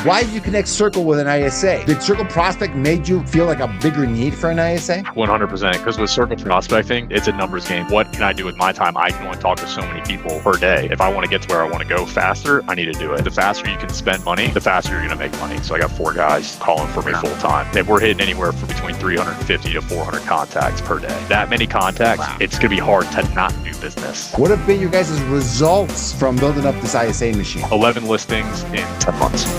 Why did you connect Circle with an ISA? Did Circle Prospect made you feel like a bigger need for an ISA? 100%. Because with Circle Prospecting, it's a numbers game. What can I do with my time? I can only talk to so many people per day. If I want to get to where I want to go faster, I need to do it. The faster you can spend money, the faster you're going to make money. So I got 4 guys calling for me full time. If we're hitting anywhere from between 350 to 400 contacts per day. That many contacts, it's going to be hard to not do business. What have been your guys' results from building up this ISA machine? 11 listings in 10 months.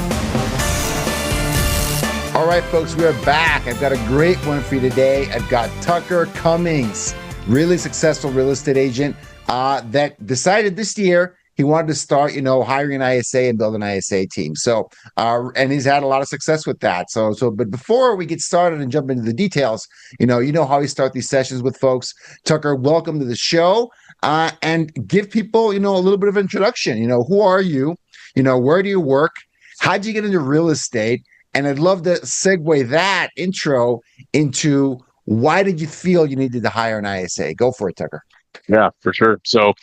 All right, folks, we are back. I've got a great one for you today. I've got Tucker Cummings, really successful real estate agent that decided this year he wanted to start, hiring an ISA and build an ISA team. So, and he's had a lot of success with that. But before we get started and jump into the details, you know how we start these sessions with folks. Tucker, welcome to the show, and give people, a little bit of introduction. Who are you? Where do you work? How'd you get into real estate? And I'd love to segue that intro into why did you feel you needed to hire an ISA? Go for it, Tucker. Yeah, for sure. So,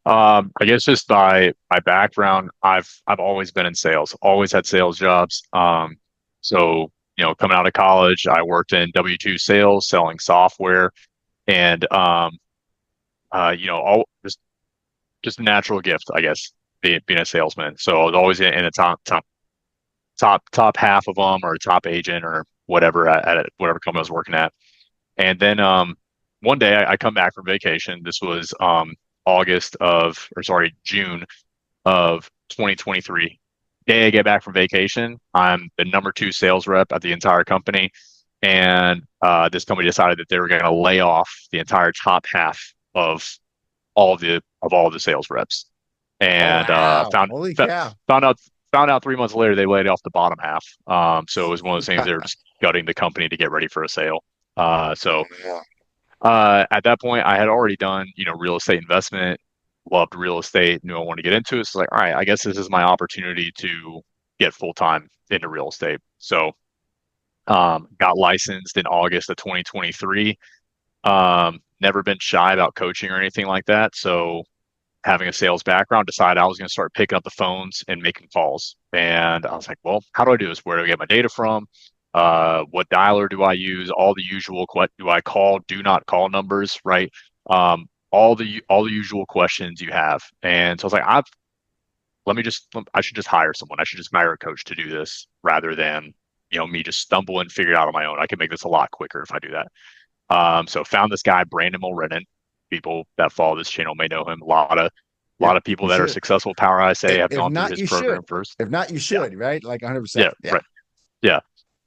I guess just by my background, I've always been in sales, always had sales jobs. So, coming out of college, I worked in W-2 sales, selling software, and all just a natural gift, I guess, being a salesman. So I was always in the top half of them, or top agent, or whatever at whatever company I was working at. And then one day I come back from vacation. This was June of 2023. Day I get back from vacation, I'm the number 2 sales rep at the entire company, and this company decided that they were going to lay off the entire top half of all the sales reps. And found out 3 months later they laid off the bottom half. So it was one of those things, they were just gutting the company to get ready for a sale. At that point I had already done, real estate investment, loved real estate, knew I wanted to get into it. So like, all right, I guess this is my opportunity to get full-time into real estate. So got licensed in August of 2023. Never been shy about coaching or anything like that. So having a sales background, decided I was going to start picking up the phones and making calls. And I was like, well, how do I do this? Where do I get my data from? What dialer do I use? All the usual, what do I call? Do not call numbers, right? All the usual questions you have. And so I was like, I should just hire someone. I should just hire a coach to do this rather than, me just stumble and figure it out on my own. I can make this a lot quicker if I do that. So found this guy, Brandon Mulrennan. People that follow this channel may know him. A lot of people that are successful PowerISA have gone through his program first. If not, you should, right? Like 100%. Yeah, right. Yeah.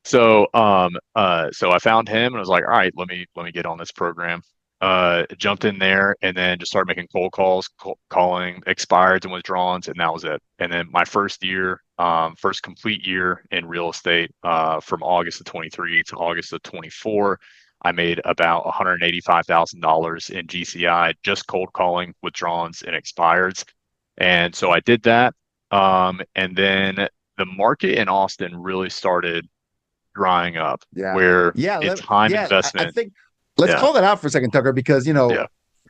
So, so I found him and I was like, all right, let me get on this program. Jumped in there and then just started making cold calls, calling expireds and withdrawals, and that was it. And then my first complete year in real estate, from August of 23 to August of 24, I made about $185,000 in GCI, just cold calling, withdrawals, and expireds. And so I did that. And then the market in Austin really started drying up, where it's time investment. I think let's call that out for a second, Tucker, because,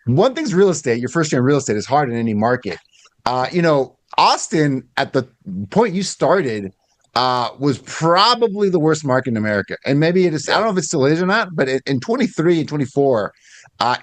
one thing's real estate. Your first year in real estate is hard in any market. Austin, at the point you started, was probably the worst market in America. And maybe it is, I don't know if it still is or not, but in 23 and 24,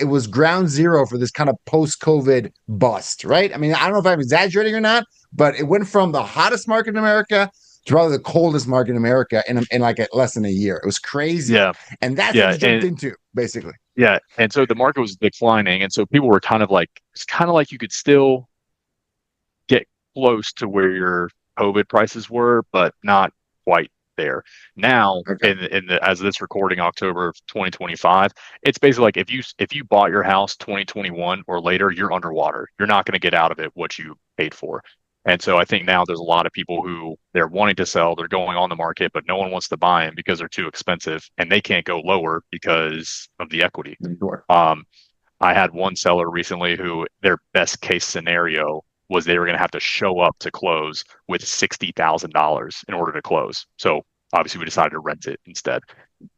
it was ground zero for this kind of post-COVID bust, right? I mean, I don't know if I'm exaggerating or not, but it went from the hottest market in America to probably the coldest market in America in like less than a year. It was crazy. Yeah. And that's what you jumped into, basically. Yeah. And so the market was declining. And so people were it's kind of like you could still get close to where your COVID prices were, but not quite there. Now, as this recording, October of 2025, it's basically like if you bought your house 2021 or later, you're underwater. You're not going to get out of it what you paid for. And so I think now there's a lot of people who they're wanting to sell, they're going on the market, but no one wants to buy them because they're too expensive and they can't go lower because of the equity. Sure. I had one seller recently who their best case scenario was they were going to have to show up to close with $60,000 in order to close. So obviously we decided to rent it instead.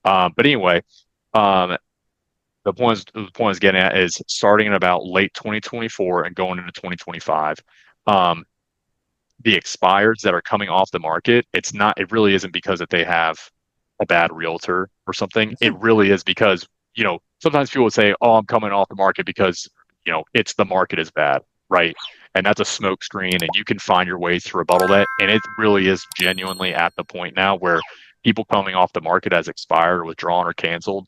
But anyway, the point I was getting at is starting in about late 2024 and going into 2025. the expireds that are coming off the market, it really isn't because that they have a bad realtor or something. It really is because, sometimes people would say, oh, I'm coming off the market because, it's the market is bad, right? And that's a smoke screen, and you can find your way to rebuttal that. And it really is genuinely at the point now where people coming off the market as expired or withdrawn or canceled,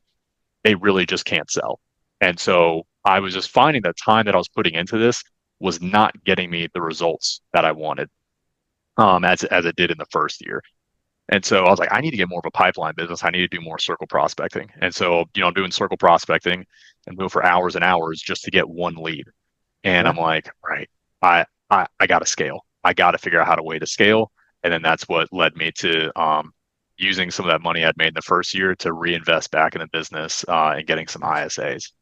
they really just can't sell. And so I was just finding that time that I was putting into this was not getting me the results that I wanted, as it did in the first year. And so I was like, I need to get more of a pipeline business. I need to do more circle prospecting. And so, I'm doing circle prospecting and go for hours and hours just to get one lead. And Yeah. I'm like, right, I got to scale. I got to figure out how to way to scale. And then that's what led me to using some of that money I'd made in the first year to reinvest back in the business and getting some ISAs.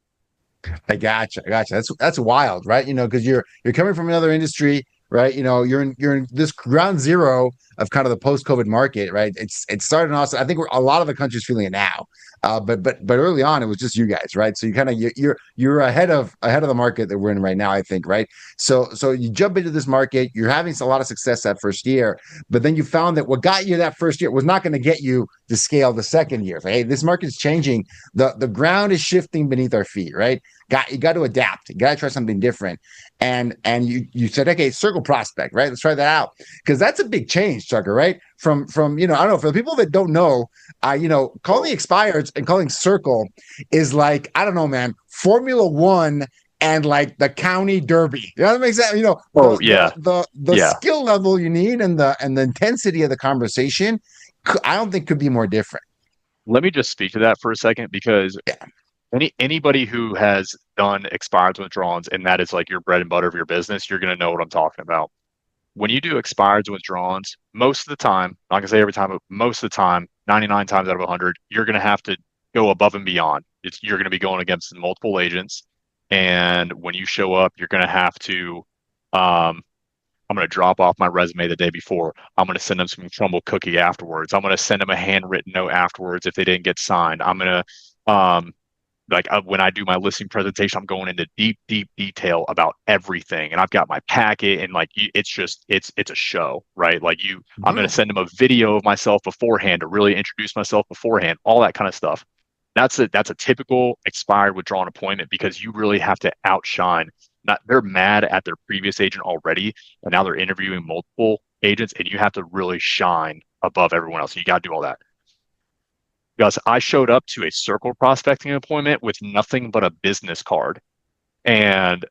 I gotcha. I gotcha. That's wild, right? Because you're coming from another industry, right? You're in this ground zero of kind of the post-COVID market, right? It started also. I think a lot of the country's feeling it now, but early on it was just you guys, right? So you're ahead of the market that we're in right now, I think, right? So you jump into this market, you're having a lot of success that first year, but then you found that what got you that first year was not going to get you to scale the second year. Hey, this market's changing. The ground is shifting beneath our feet, right? You got to adapt. You got to try something different. And you said, okay, circle prospect, right? Let's try that out because that's a big change, Tucker, right? From I don't know, for the people that don't know, calling expireds and calling circle is like, I don't know, man, Formula One and like the county derby. You know what makes sense? Oh yeah, The yeah. skill level you need and the intensity of the conversation, I don't think could be more different. Let me just speak to that for a second because Yeah. anybody who has done expireds withdrawals and that is like your bread and butter of your business, you're going to know what I'm talking about. When you do expireds withdrawals, most of the time, not gonna say every time, but most of the time, 99 times out of 100, you're going to have to go above and beyond. You're going to be going against multiple agents, and when you show up, you're going to have to. Um, I'm going to drop off my resume the day before. I'm going to send them some crumble cookie afterwards. I'm going to send them a handwritten note afterwards if they didn't get signed. I'm going to when I do my listing presentation, I'm going into deep, deep detail about everything, and I've got my packet, and like it's a show, right? I'm going Yeah. to send them a video of myself beforehand to really introduce myself beforehand, all that kind of stuff. That's a typical expired withdrawn appointment because you really have to outshine. Not they're mad at their previous agent already, and now they're interviewing multiple agents, and you have to really shine above everyone else. You got to do all that. Because I showed up to a circle prospecting appointment with nothing but a business card, and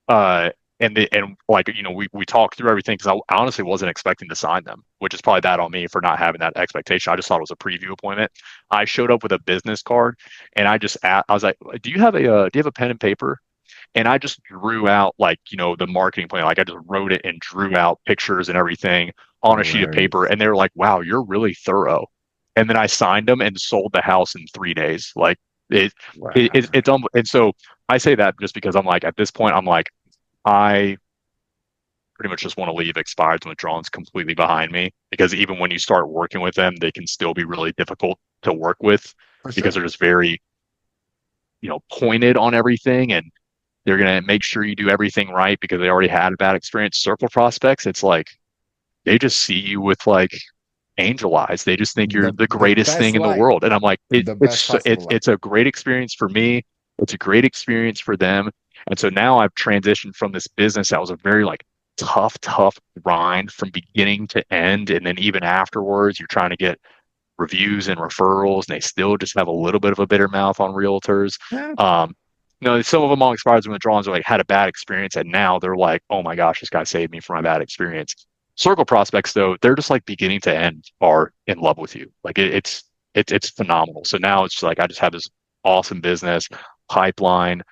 uh, and like we talked through everything because I honestly wasn't expecting to sign them, which is probably bad on me for not having that expectation. I just thought it was a preview appointment. I showed up with a business card, and I was like, do you have a pen and paper? And I just drew out like the marketing plan. Like I just wrote it and drew out pictures and everything on a sheet of paper, Hilarious. and they were like, "Wow, you're really thorough." And then I signed them and sold the house in 3 days. Like it, Wow. it's and so I say that just because I'm like at this point I'm like I pretty much just want to leave expireds and withdrawals completely behind me because even when you start working with them, they can still be really difficult to work with For because sure. they're just very pointed on everything, and they're going to make sure you do everything right because they already had a bad experience. Circle prospects, it's like they just see you with like angel eyes. They just think you're The the the greatest best thing in the light. world. And I'm like, The best possible light. it's a great experience for me. It's a great experience for them. And so now I've transitioned from this business that was a very like tough grind from beginning to end. And then even afterwards, you're trying to get reviews and referrals, and they still just have a little bit of a bitter mouth on realtors. Yeah. Um, some of them on expires and withdrawals are like had a bad experience, and now they're like, "Oh my gosh, this guy saved me from my bad experience." Circle prospects, though, they're just like beginning to end are in love with you. Like it's phenomenal. So now it's like I just have this awesome business pipeline.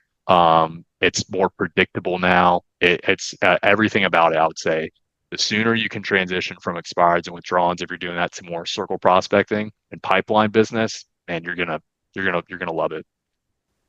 It's more predictable now. It's everything about it. I would say the sooner you can transition from expireds and withdrawals, if you're doing that to more circle prospecting and pipeline business, and you're gonna love it.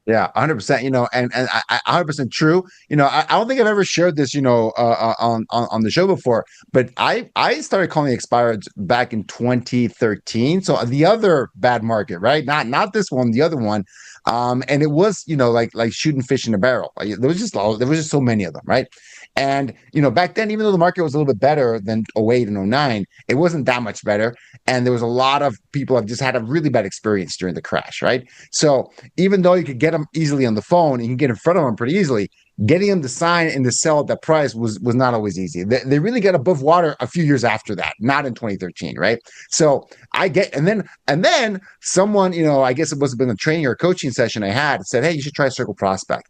Yeah, 100%. And 100% true. I don't think I've ever shared this, on the show before, but I started calling the expireds back in 2013. So the other bad market, right? Not this one, the other one. And it was, like shooting fish in a barrel. Like, there was just so many of them, right? And back then, even though the market was a little bit better than '08 and '09, it wasn't that much better. And there was a lot of people have just had a really bad experience during the crash, right? So even though you could get them easily on the phone, you can get in front of them pretty easily. Getting them to sign and to sell at that price was not always easy. They really got above water a few years after that, not in 2013, right? So I get, and then someone, I guess it must have been a training or a coaching session I had, said, "Hey, you should try Circle Prospect,"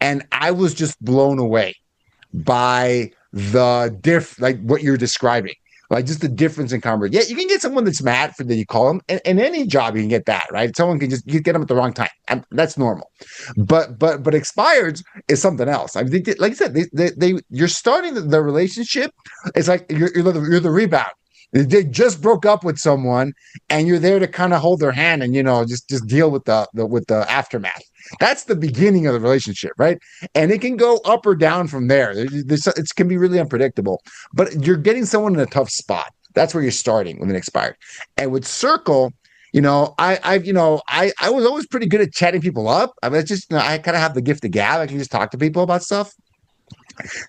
and I was just blown away by like what you're describing, like just the difference in conversation. Yeah, you can get someone that's mad for that you call them, and any job you can get that, right? Someone can just you get them at the wrong time, and that's normal. But expireds is something else. I mean, like I said, you're starting the relationship. It's like you're the rebound. They just broke up with someone, and you're there to kind of hold their hand and just deal with the aftermath. That's the beginning of the relationship, right? And it can go up or down from there. It can be really unpredictable, but you're getting someone in a tough spot. That's where you're starting with an expired. And with Circle, I was always pretty good at chatting people up. I mean, it's just I kind of have the gift of gab. I can just talk to people about stuff.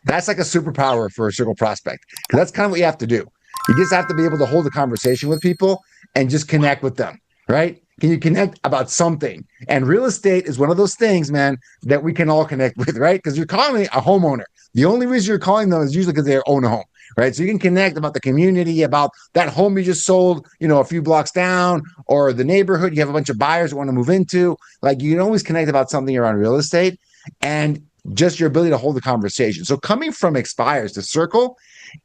That's like a superpower for a Circle prospect because that's kind of what you have to do. You just have to be able to hold a conversation with people and just connect with them, right? Can you connect about something? And real estate is one of those things, man, that we can all connect with, right? Because you're calling a homeowner. The only reason you're calling them is usually because they own a home, right? So you can connect about the community, about that home you just sold, a few blocks down, or the neighborhood you have a bunch of buyers who want to move into. Like you can always connect about something around real estate and just your ability to hold the conversation. So coming from expires to Circle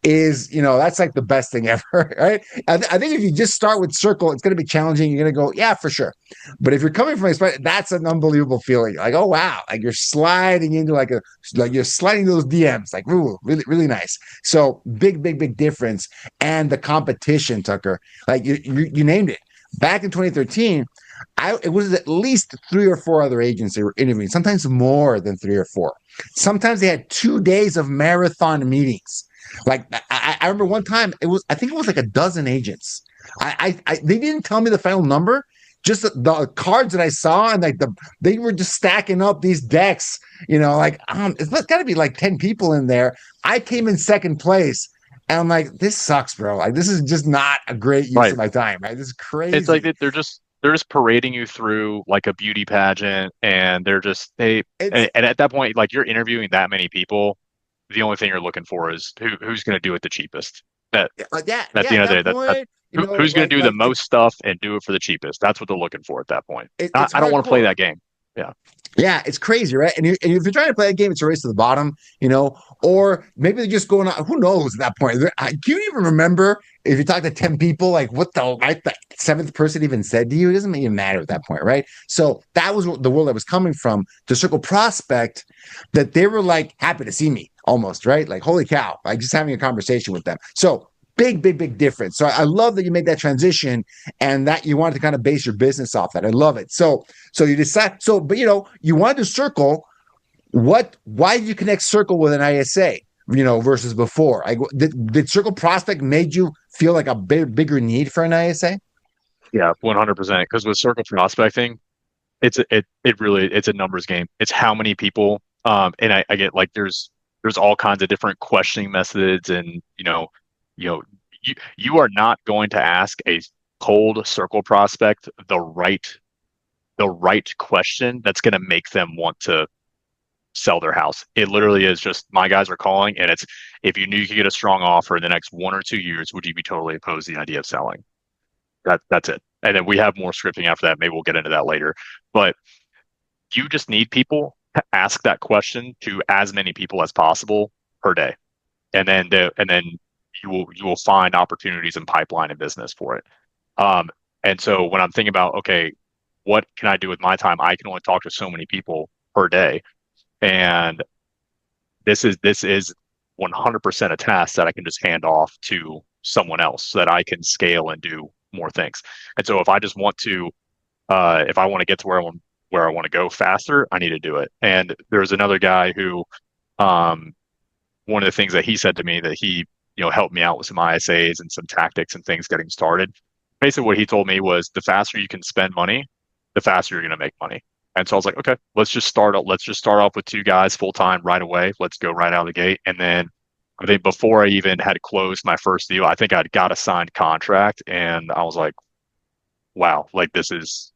is, that's like the best thing ever, right? I think if you just start with Circle, it's going to be challenging. You're going to go, yeah, for sure. But if you're coming from expire, that's an unbelievable feeling. Like, oh wow, like you're sliding into like you're sliding those DMs, like ooh, really, really nice. So big difference. And the competition, Tucker, like you named it. Back in 2013, it was at least 3 or 4 other agents they were interviewing, sometimes more than 3 or 4. Sometimes they had 2 days of marathon meetings. Like I remember one time I think it was like a dozen agents. They didn't tell me the final number, just the cards that I saw, and like they were just stacking up these decks. It's got to be like 10 people in there. I came in second place. And I'm like, this sucks, bro. Like, this is just not a great use Right. of my time, right? This is It's like crazy. they're just parading you through like a beauty pageant, and they're just they It's and at that point, like you're interviewing that many people, the only thing you're looking for is who's going to do it the cheapest. That like that. at Yeah, the at end of the that day, that point, who's going to do the like most stuff and do it for the cheapest. That's what they're looking for at that point. I, it's I don't want to play hardcore. that game. Yeah. Yeah, it's crazy, right? And if you're trying to play a game, it's a race to the bottom, or maybe they're just going on. Who knows at that point? Do you even remember if you talk to 10 people, like what the seventh person even said to you? It doesn't even matter at that point, right? So that was the world I was coming from to Circle Prospect, that they were like happy to see me almost, right? Like, holy cow, like just having a conversation with them. So big difference. So I love that you made that transition and that you wanted to kind of base your business off that. I love it. So you decide. But you wanted to Circle. Why did you connect Circle with an ISA? Versus before. Like, did Circle Prospect made you feel like a bigger need for an ISA? Yeah, 100%. Because with circle prospecting, it's a numbers game. It's how many people. And I get like there's all kinds of different questioning methods, and you know, you are not going to ask a cold circle prospect the right question that's going to make them want to sell their house. It literally is just my guys are calling, and it's if you knew you could get a strong offer in the next 1 or 2 years, would you be totally opposed to the idea of selling? That's it. And then we have more scripting after that. Maybe we'll get into that later. But you just need people to ask that question to as many people as possible per day, and then you will find opportunities in pipeline and business for it. And so when I'm thinking about okay, what can I do with my time? I can only talk to so many people per day, and this is 100% a task that I can just hand off to someone else so that I can scale and do more things. And so if I want to get to where I want where I want to go faster, I need to do it. And there's another guy who, um, one of the things that he said to me that he, helped me out with some ISAs and some tactics and things getting started. Basically, what he told me was the faster you can spend money, the faster you're going to make money. And so I was like, okay, let's just start off with two guys full time right away. Let's go right out of the gate. And then I think before I even had closed my first deal, I think I'd got a signed contract, and I was like, wow, like this is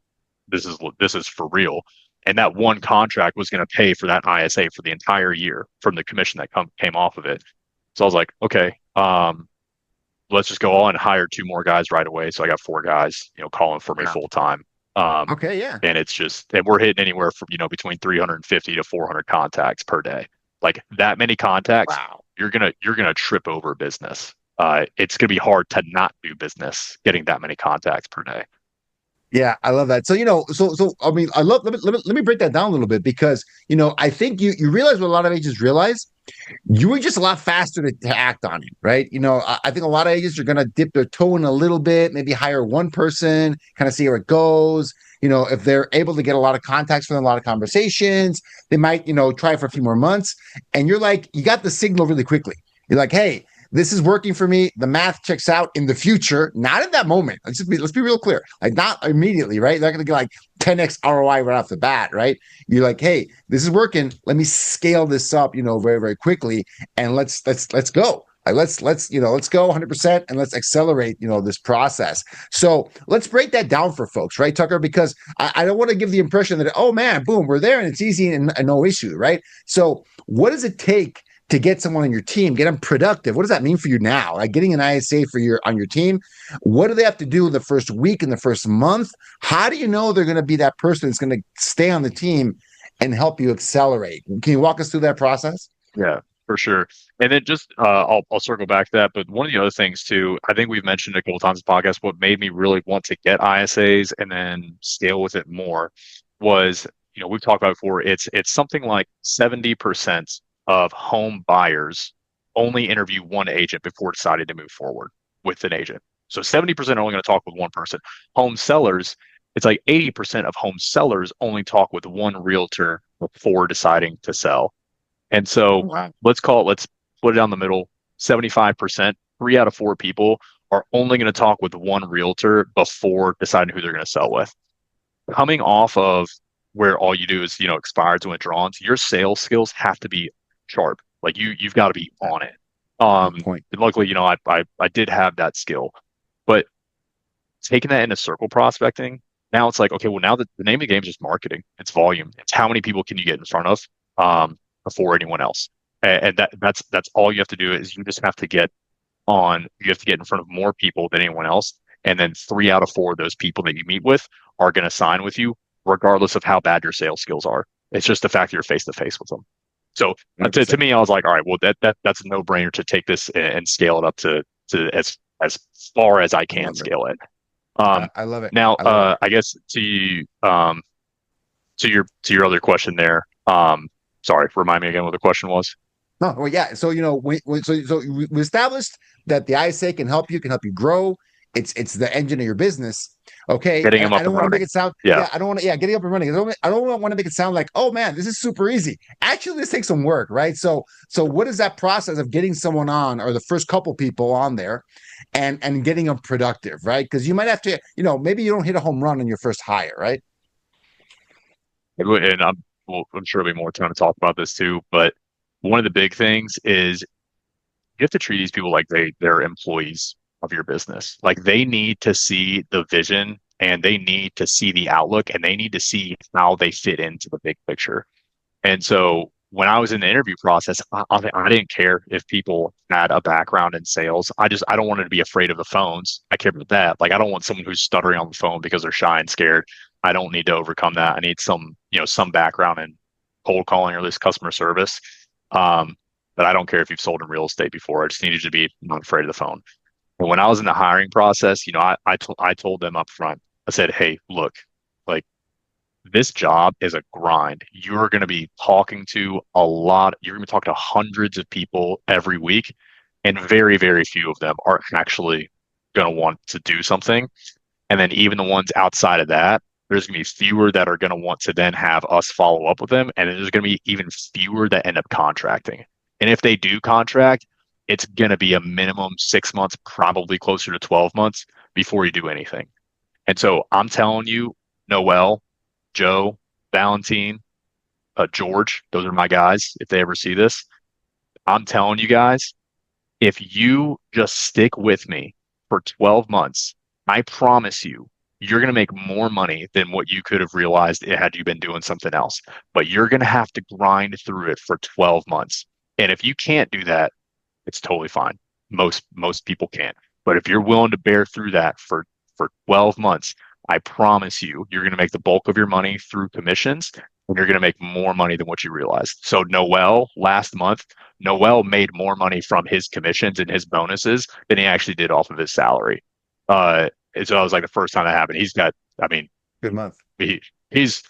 for real. And that one contract was going to pay for that ISA for the entire year from the commission that came off of it. So I was like, okay, let's just go on and hire two more guys right away. So I got four guys, calling for me Wow. full time. Um, Okay, yeah. and and we're hitting anywhere from, between 350 to 400 contacts per day. Like that many contacts, Wow. you're gonna trip over business. It's gonna be hard to not do business getting that many contacts per day. Yeah, I love that. So, I mean, I love, let me break that down a little bit because, I think you realize what a lot of agents realize. You were just a lot faster to act on it, right? I think a lot of agents are going to dip their toe in a little bit, maybe hire one person, kind of see how it goes. If they're able to get a lot of contacts from them, a lot of conversations, they might, try for a few more months. And you're like, you got the signal really quickly. You're like, hey, this is working for me. The math checks out in the future, not at that moment. Let's be real clear. Like not immediately, right? They're not going to get like 10x ROI right off the bat, right? You're like, hey, this is working. Let me scale this up, very, very quickly, and let's go. Like, let's go 100% and let's accelerate, this process. So let's break that down for folks, right, Tucker? Because I don't want to give the impression that, oh man, boom, we're there and it's easy and no issue, right? So what does it take to get someone on your team, get them productive? What does that mean for you now? Like getting an ISA on your team, what do they have to do in the first week, in the first month? How do you know they're going to be that person that's going to stay on the team and help you accelerate? Can you walk us through that process? Yeah, for sure. And then just I'll circle back to that. But one of the other things too, I think we've mentioned a couple times in the podcast, what made me really want to get ISAs and then scale with it more was, we've talked about it before, it's something like 70% of home buyers only interview one agent before deciding to move forward with an agent. So 70% are only going to talk with one person. Home sellers, it's like 80% of home sellers only talk with one realtor before deciding to sell. And so Wow. let's split it down the middle. 75%, three out of four people are only going to talk with one realtor before deciding who they're going to sell with. Coming off of where all you do is, expireds and withdrawals, your sales skills have to be sharp. Like you've got to be on it. Good point. And luckily, I did have that skill, but taking that into circle prospecting, now it's like, okay, well, now the name of the game is just marketing. It's volume. It's how many people can you get in front of before anyone else. And that's all you have to do is you just have to you have to get in front of more people than anyone else. And then three out of four of those people that you meet with are going to sign with you, regardless of how bad your sales skills are. It's just the fact that you're face to face with them. So to me, I was like, all right, well, that's a no brainer to take this and scale it up to as far as I I can love it. scale it. Um, I love it. now, I love it. I guess to your other question there. Sorry, remind me again what the question was. No, well, yeah. So so we established that the ISA can help you grow. It's the engine of your business. Okay, Getting and them I up don't and want to make running. it sound. Yeah. Yeah, I don't want to. Yeah, getting up and running. I don't want to make it sound like, oh man, this is super easy. Actually, this takes some work, right? So what is that process of getting someone on, or the first couple people on there, and getting them productive, right? Because you might have to, maybe you don't hit a home run on your first hire, right? And I'm sure there'll be more time to talk about this too. But one of the big things is you have to treat these people like they're employees of your business. Like they need to see the vision and they need to see the outlook and they need to see how they fit into the big picture. And so when I was in the interview process, I didn't care if people had a background in sales. I don't want to be afraid of the phones. I care about that. Like I don't want someone who's stuttering on the phone because they're shy and scared. I don't need to overcome that. I need some background in cold calling or at least customer service. Um, but I don't care if you've sold in real estate before. I just need you to be not afraid of the phone. And when I was in the hiring process, I told them up front, I said, hey, look, like this job is a grind. You're going to be talking to you're going to be talking to hundreds of people every week, and very, very few of them are actually going to want to do something. And then even the ones outside of that, There's going to be fewer that are going to want to then have us follow up with them. And then there's going to be even fewer that end up contracting. And if they do contract, it's going to be a minimum 6 months, probably closer to 12 months before you do anything. And so I'm telling you, Noel, Joe, Valentine, George, those are my guys. If they ever see this, I'm telling you guys, if you just stick with me for 12 months, I promise you, you're going to make more money than what you could have realized had you been doing something else. But you're going to have to grind through it for 12 months. And if you can't do that, it's totally fine. Most people can't. But if you're willing to bear through that for 12 months, I promise you, you're going to make the bulk of your money through commissions, and you're going to make more money than what you realized. So Noel, last month, Noel made more money from his commissions and his bonuses than he actually did off of his salary. So that was like the first time that happened. He's got, I mean, Good month. he, he's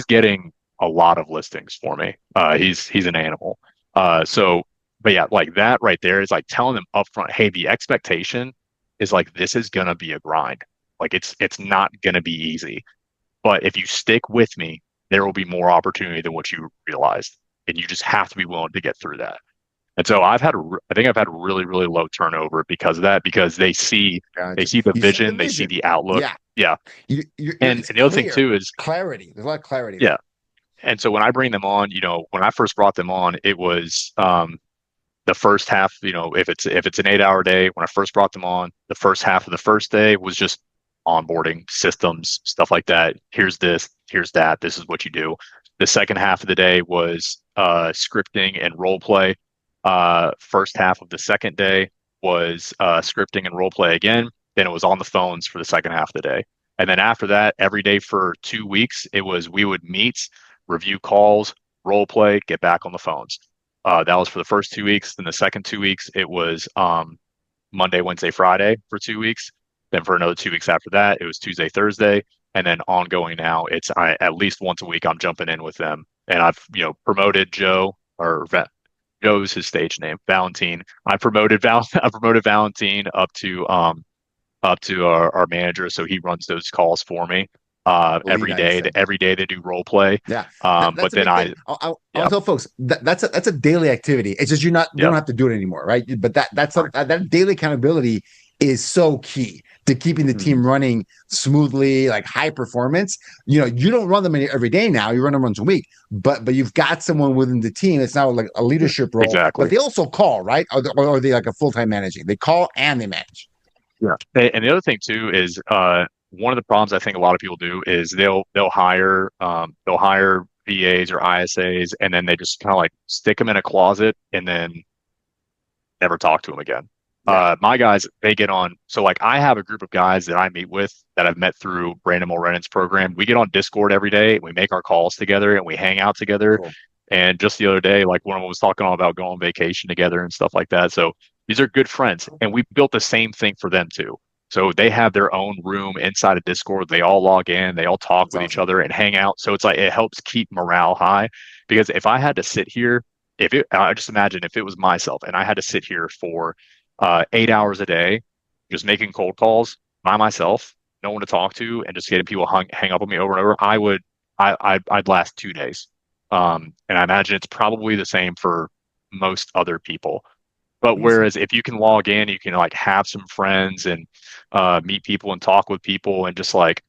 getting a lot of listings for me. He's an animal. So, but yeah, like that right there is like telling them upfront, hey, the expectation is like this is gonna be a grind. Like it's not gonna be easy. But if you stick with me, there will be more opportunity than what you realized, and you just have to be willing to get through that. And so I think I've had really, really low turnover because of that, because they Gotcha. see the You see the vision, they see vision. the outlook. Yeah. Yeah. It's And the other thing clear. too is, Clarity. There's a lot of clarity yeah. there. And so when I bring them on, when I first brought them on, it was the first half, if it's an 8 hour day, when I first brought them on, the first half of the first day was just onboarding systems, stuff like that. Here's this, here's that, this is what you do. The second half of the day was scripting and role play. First half of the second day was scripting and role play again. Then it was on the phones for the second half of the day. And then after that, every day for 2 weeks, it was we would meet, review calls, role play, get back on the phones. That was for the first 2 weeks. Then the second 2 weeks, it was Monday, Wednesday, Friday for 2 weeks. Then for another 2 weeks after that, it was Tuesday, Thursday, and then ongoing now, it's at least once a week I'm jumping in with them. And I've promoted Joe, or Joe's his stage name, Valentine. I promoted Valentine up to our manager, so he runs those calls for me Lead ISA. every day they do role play. Yeah, But that's a then big thing. I'll yeah, tell folks that's a daily activity. It's just you don't yeah, have to do it anymore, right? But right. that daily accountability is so key to keeping the Mhm. team running smoothly, like high performance. You don't run them every day now. You run them once a week, but you've got someone within the team. It's now like a leadership role. But Exactly. they also call, right? Or are they like a full time managing? They call and they manage. Yeah. And the other thing too is one of the problems I think a lot of people do is they'll hire VAs or ISAs, and then they just kind of like stick them in a closet and then never talk to them again. Yeah. My guys, they get on. So like I have a group of guys that I meet with that I've met through Brandon Mulrenan's program. We get on Discord every day. We make our calls together and we hang out together. Cool. And just the other day, like one of them was talking all about going on vacation together and stuff like that. So these are good friends, and we built the same thing for them too. So they have their own room inside of Discord. They all log in, they all talk That's with each awesome. other and hang out. So it's like it helps keep morale high. Because if I had to sit here, I just imagine if it was myself and I had to sit here for 8 hours a day, just making cold calls by myself, no one to talk to, and just getting people hang up on me over and over, I'd last 2 days. And I imagine it's probably the same for most other people. But Easy. whereas if you can log in, you can like have some friends and meet people and talk with people and just like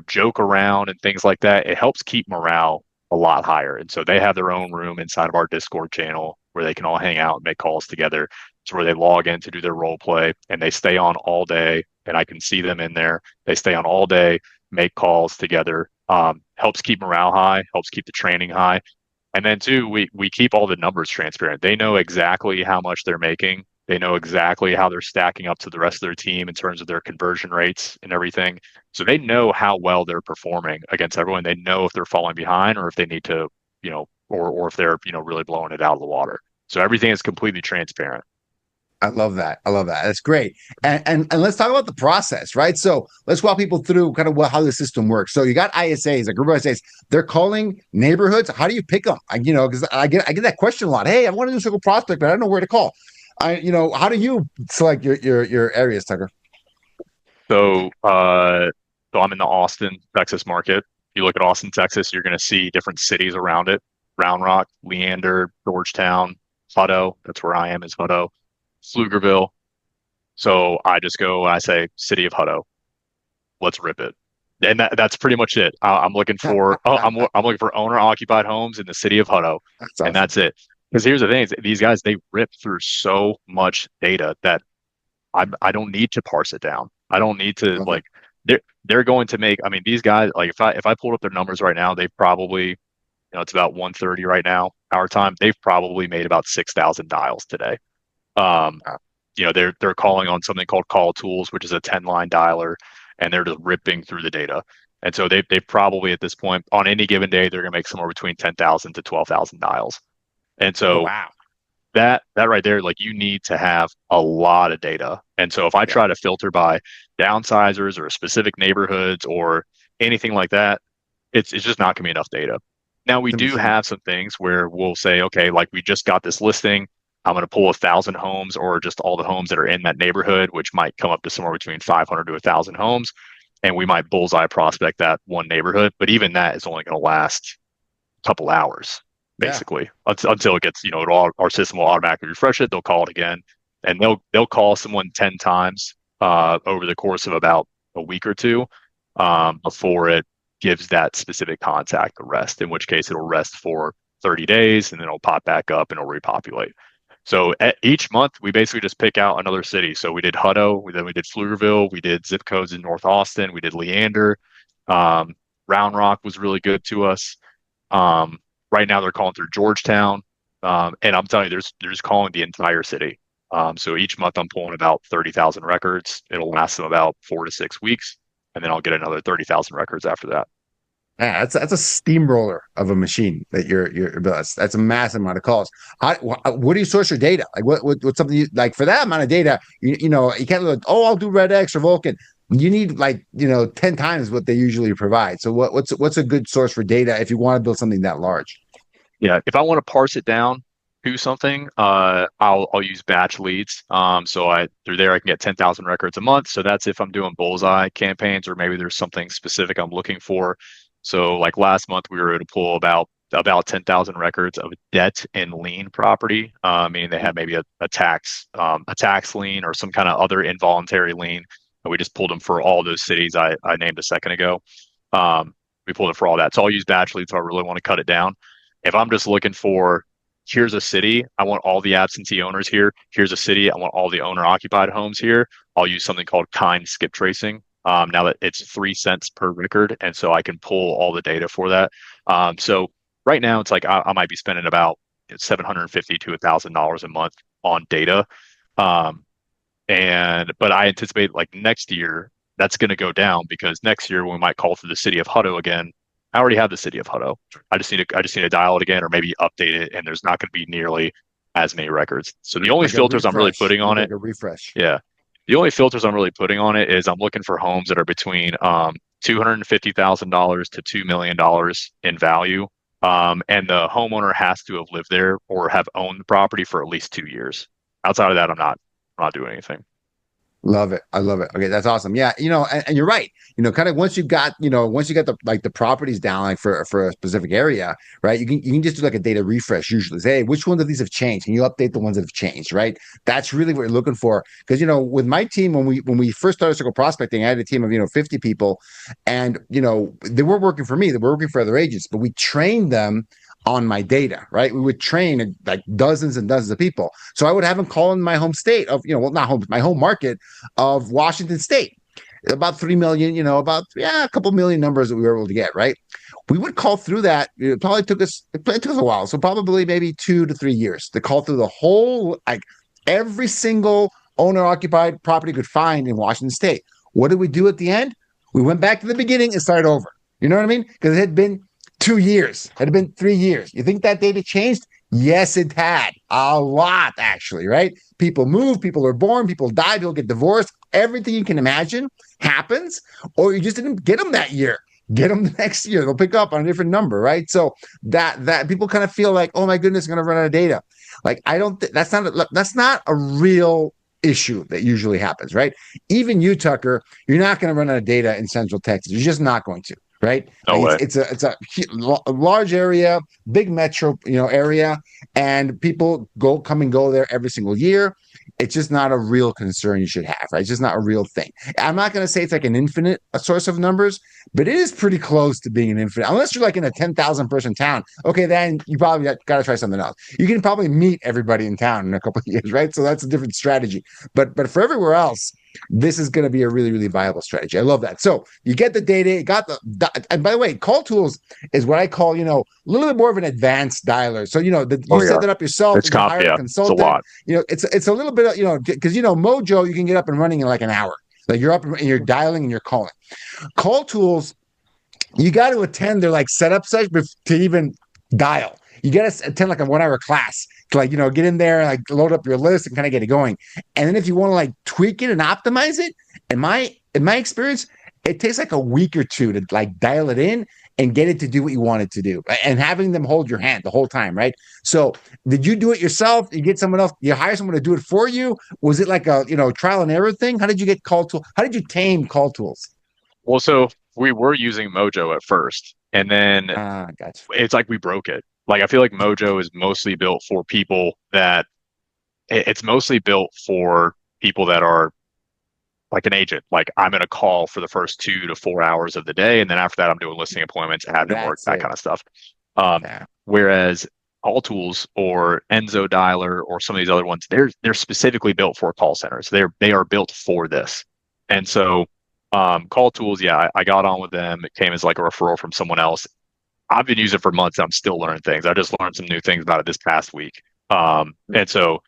joke around and things like that. It helps keep morale a lot higher. And so they have their own room inside of our Discord channel where they can all hang out and make calls together. It's where they log in to do their role play, and they stay on all day, and I can see them in there. They stay on all day, make calls together. Helps keep morale high, helps keep the training high. And then too, we keep all the numbers transparent. They know exactly how much they're making. They know exactly how they're stacking up to the rest of their team in terms of their conversion rates and everything. So they know how well they're performing against everyone. They know if they're falling behind or if they need to, or if they're, really blowing it out of the water. So everything is completely transparent. I love that. I love that. That's great. And let's talk about the process, right? So let's walk people through kind of how the system works. So you got ISAs, a group of ISAs. They're calling neighborhoods. How do you pick them? Because I get that question a lot. Hey, I want to do a single prospect, but I don't know where to call. How do you select your areas, Tucker? So So I'm in the Austin, Texas market. If you look at Austin, Texas, you're going to see different cities around it: Round Rock, Leander, Georgetown, Hutto. That's where I am, is Hutto, Pflugerville. So I just go, I say, City of Hutto, let's rip it. And that's pretty much it. I'm looking for I'm looking for owner occupied homes in the city of Hutto, That's and awesome. that's it. Because here's the thing: is these guys, they rip through so much data that I don't need to parse it down. I don't need to, Love it. like, they're going to make. I mean, these guys, like, if I pulled up their numbers right now, they've probably, it's about 1:30 right now our time. They've probably made about 6,000 dials today. Um, Wow. they're calling on something called Call Tools, which is a 10 line dialer, and they're just ripping through the data. And so they've probably, at this point, on any given day, they're going to make somewhere between 10,000 to 12,000 dials. And Oh, so wow. that right there, like, you need to have a lot of data. And so if I Yeah. try to filter by downsizers or specific neighborhoods or anything like that, it's just not going to be enough data. Now, we It's a do machine. have some things where we'll say, okay, like, we just got this listing. I'm going to pull 1,000 homes, or just all the homes that are in that neighborhood, which might come up to somewhere between 500 to 1,000 homes. And we might bullseye prospect that one neighborhood. But even that is only going to last a couple hours, Yeah. basically, until it gets, our system will automatically refresh it. They'll call it again, and they'll call someone 10 times over the course of about a week or two, before it gives that specific contact a rest, in which case it'll rest for 30 days and then it'll pop back up and it'll repopulate. So each month we basically just pick out another city. So we did Hutto, then we did Pflugerville, we did zip codes in North Austin, we did Leander. Um, Round Rock was really good to us. Um, right now they're calling through Georgetown, and I'm telling you, they're just calling the entire city. So each month I'm pulling about 30,000 records. It'll last them about 4 to 6 weeks, and then I'll get another 30,000 records after that. Yeah, that's a steamroller of a machine that that's a massive amount of calls. What do you source your data? Like what's something you like for that amount of data? You can't look, oh, I'll do Red X or Vulcan. You need like 10 times what they usually provide. So what's a good source for data if you want to build something that large? Yeah, if I want to parse it down to something, I'll use batch leads. So I through there I can get 10,000 records a month. So that's if I'm doing bullseye campaigns, or maybe there's something specific I'm looking for. So like last month we were able to pull about 10,000 records of debt and lien property. Meaning they had maybe a tax lien or some kind of other involuntary lien. And we just pulled them for all those cities I named a second ago. Um, we pulled it for all that. So I'll use batch leads if I really want to cut it down. If I'm just looking for, here's a city, I want all the absentee owners here. Here's a city, I want all the owner occupied homes here. I'll use something called kind skip tracing. Now that it's 3 cents per record, and so I can pull all the data for that. So right now it's like I might be spending about 750 to $1,000 a month on data. Um, but I anticipate, like, next year that's going to go down, because next year we might call for the city of Hutto again. I already have the city of Hutto. I just need to dial it again, or maybe update it, and there's not going to be nearly as many records. So the only Like a filters I'm really refresh. putting You need on like it, a refresh. yeah, the only filters I'm really putting on it is I'm looking for homes that are between $250,000 to $2 million in value. And the homeowner has to have lived there or have owned the property for at least 2 years. Outside of that, I'm not doing anything. Love it. I love it. Okay, that's awesome. Yeah, and you're right. Kind of once you got the properties down, like for a specific area, right? You can just do like a data refresh usually. Say, hey, which ones of these have changed? And you update the ones that have changed, right? That's really what you're looking for. Because with my team, when we first started circle prospecting, I had a team of 50 people, and they weren't working for me, they were working for other agents, but we trained them on my data, right? We would train like dozens and dozens of people. So I would have them call in my home state of, not home, my home market of Washington State. About 3 million, a couple million numbers that we were able to get, right? We would call through that. It took us a while. So probably maybe 2 to 3 years to call through the whole, like every single owner occupied property could find in Washington State. What did we do at the end? We went back to the beginning and started over. You know what I mean? Because it had been 2 years, it had been 3 years. You think that data changed? Yes, it had a lot, actually, right? People move, people are born, people die, people get divorced. Everything you can imagine happens, or you just didn't get them that year. Get them the next year; they'll pick up on a different number, right? So that people kind of feel like, oh my goodness, I'm going to run out of data. Like I don't. That's not a real issue that usually happens, right? Even you, Tucker, you're not going to run out of data in Central Texas. You're just not going to, right? No Like way. it's a large area, big metro, area, and people come and go there every single year. It's just not a real concern you should have, right? It's just not a real thing. I'm not going to say it's like an infinite source of numbers, but it is pretty close to being an infinite. Unless you're like in a 10,000 person town, okay, then you probably got to try something else. You can probably meet everybody in town in a couple of years, right? So that's a different strategy. But for everywhere else, this is going to be a really, really viable strategy. I love that. So you get the data, you got and by the way, call tools is what I call, a little bit more of an advanced dialer. So, Oh you yeah. set that up yourself, It's you comp. hire a Yeah. It's a consultant, lot. it's a little bit of, because, Mojo, you can get up and running in like an hour. Like you're up and you're dialing and you're calling. Call tools, you got to attend their like setup session to even dial. You got to attend like a 1 hour class to like, get in there and like load up your list and kind of get it going. And then if you want to like tweak it and optimize it, in my experience, it takes like a week or two to like dial it in and get it to do what you want it to do, right? And having them hold your hand the whole time, right? So did you do it yourself? You get someone else, you hire someone to do it for you? Was it like a trial and error thing? How did you get call tool? How did you tame call tools? Well, so we were using Mojo at first, and then Ah, gotcha. it's like we broke it. Like I feel like Mojo is mostly built for people that it's mostly built for people that are like an agent. Like I'm going to call for the first 2 to 4 hours of the day, and then after that, I'm doing listing appointments, admin work, That's that it. kind of stuff. Um, Yeah. Whereas Call Tools or Enzo Dialer or some of these other ones, they're specifically built for call centers. They are built for this, and so Call Tools, yeah, I got on with them. It came as like a referral from someone else. I've been using it for months. I'm still learning things. I just learned some new things about it this past week. And so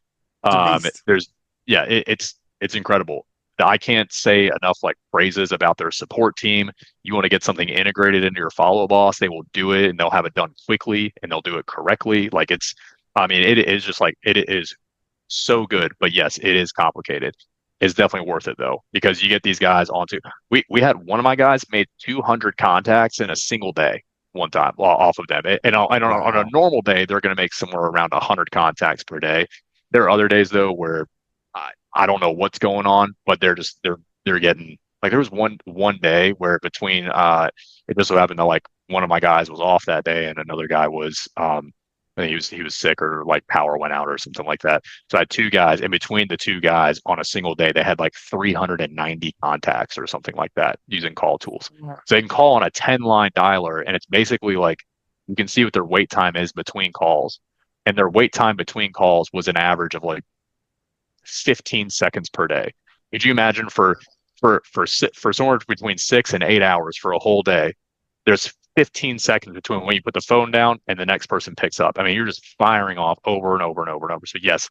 It's a beast. there's yeah, it's incredible. I can't say enough like praises about their support team. You want to get something integrated into your follow boss, they will do it and they'll have it done quickly and they'll do it correctly. Like I mean, it is just like it is so good. But yes, it is complicated. It's definitely worth it though, because you get these guys onto. We had one of my guys made 200 contacts in a single day one time off of them. And on a Wow. normal day, they're going to make somewhere around 100 contacts per day. There are other days though where I don't know what's going on, but they're getting like there was one day where between it just so happened that like one of my guys was off that day and another guy was I think he was sick or like power went out or something like that. So I had two guys in between the two guys on a single day. They had like 390 contacts or something like that using call tools. So they can call on a 10 line dialer and it's basically like you can see what their wait time is between calls. And their wait time between calls was an average of like 15 seconds per day. Could you imagine for somewhere between 6 and 8 hours for a whole day? There's 15 seconds between when you put the phone down and the next person picks up. I mean, you're just firing off over and over and over and over. So yes,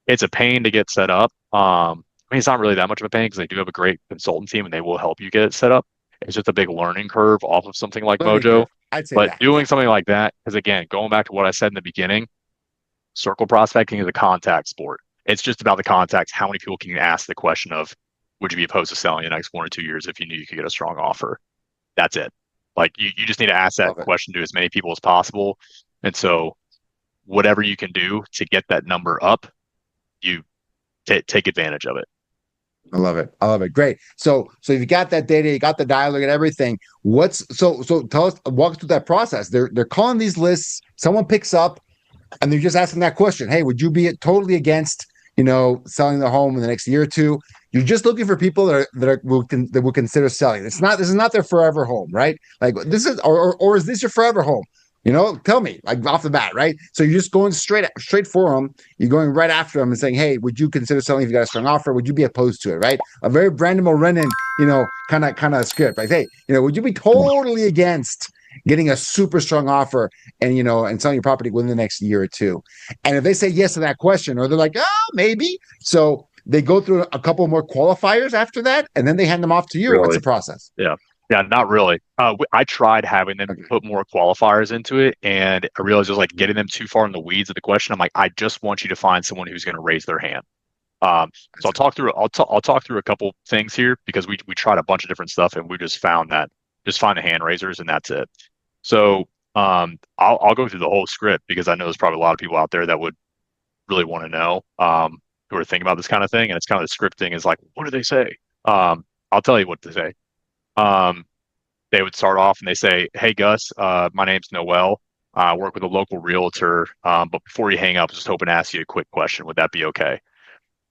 it's a pain to get set up. I mean, it's not really that much of a pain because they do have a great consultant team and they will help you get it set up. It's just a big learning curve off of something like Learning Mojo. curve. I'd say But that. Yeah. doing something like that, because again, going back to what I said in the beginning, circle prospecting is a contact sport. It's just about the contacts. How many people can you ask the question of, would you be opposed to selling in the next 1 or 2 years if you knew you could get a strong offer? That's it. Like you just need to ask that Love it. question to as many people as possible. And so whatever you can do to get that number up, you take advantage of it. I love it. I love it. Great. So you got that data, you got the dialogue and everything. So tell us, walk us through that process. They're calling these lists, someone picks up, and they're just asking that question. Hey, would you be totally against, selling the home in the next year or two? You're just looking for people that will consider selling. This is not their forever home, right? Like this is or is this your forever home? Tell me like off the bat, right? So you're just going straight for them. You're going right after them and saying, "Hey, would you consider selling if you got a strong offer? Would you be opposed to it?" Right? A very Brandon Morenin, kind of script. Like, hey, would you be totally against getting a super strong offer and selling your property within the next year or two? And if they say yes to that question, or they're like, "Oh, maybe," so they go through a couple more qualifiers after that, and then they hand them off to you. What's the Really? process? Yeah. Yeah, not really. I tried having them Okay. put more qualifiers into it, and I realized it was like getting them too far in the weeds of the question. I'm like, I just want you to find someone who's going to raise their hand. So I'll talk through a couple things here because we tried a bunch of different stuff and we just found that just find the hand raisers and that's it. So I'll go through the whole script because I know there's probably a lot of people out there that would really want to know. who are thinking about this kind of thing, and it's kind of the scripting is like, what do they say? I'll tell you what to say. Um, they would start off and they say, "Hey Gus, my name's Noel. I work with a local realtor. But before you hang up, I was just hoping to ask you a quick question. Would that be okay?"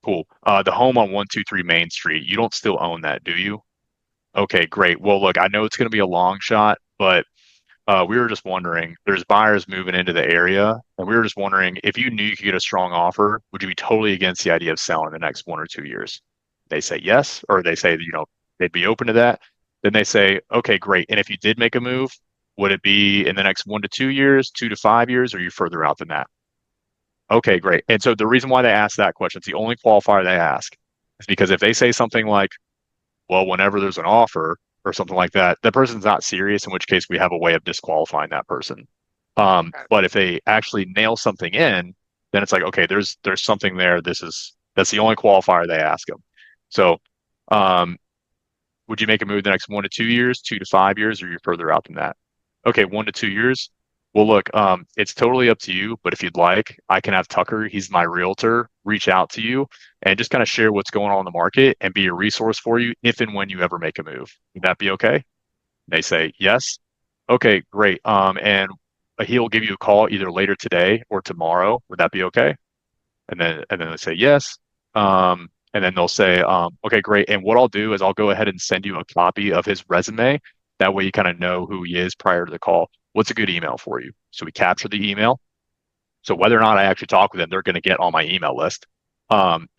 Cool. The home on 123 Main Street, you don't still own that, do you? Okay, great. Well, look, I know it's going to be a long shot, but we were just wondering, there's buyers moving into the area, and we were just wondering if you knew you could get a strong offer, would you be totally against the idea of selling in the next 1 or 2 years? They say yes, or they say, they'd be open to that. Then they say, okay, great. And if you did make a move, would it be in the next 1 to 2 years, 2 to 5 years, or are you further out than that? Okay, great. And so the reason why they ask that question, it's the only qualifier they ask, is because if they say something like, well, whenever there's an offer or something like that, the person's not serious, in which case we have a way of disqualifying that person. But if they actually nail something in, then it's like, okay, there's something there. That's the only qualifier they ask them. So, um, would you make a move the next 1 to 2 years, 2 to 5 years, or you're further out than that? Okay, 1 to 2 years. Well, look, it's totally up to you, but if you'd like, I can have Tucker, he's my realtor, reach out to you and just kind of share what's going on in the market and be a resource for you if and when you ever make a move. Would that be okay? They say yes. Okay, great. And he'll give you a call either later today or tomorrow. Would that be okay? And then they say yes. And then they'll say, okay, great. And what I'll do is I'll go ahead and send you a copy of his resume. That way you kind of know who he is prior to the call. What's a good email for you? So we capture the email. So whether or not I actually talk with them, they're going to get on my email list.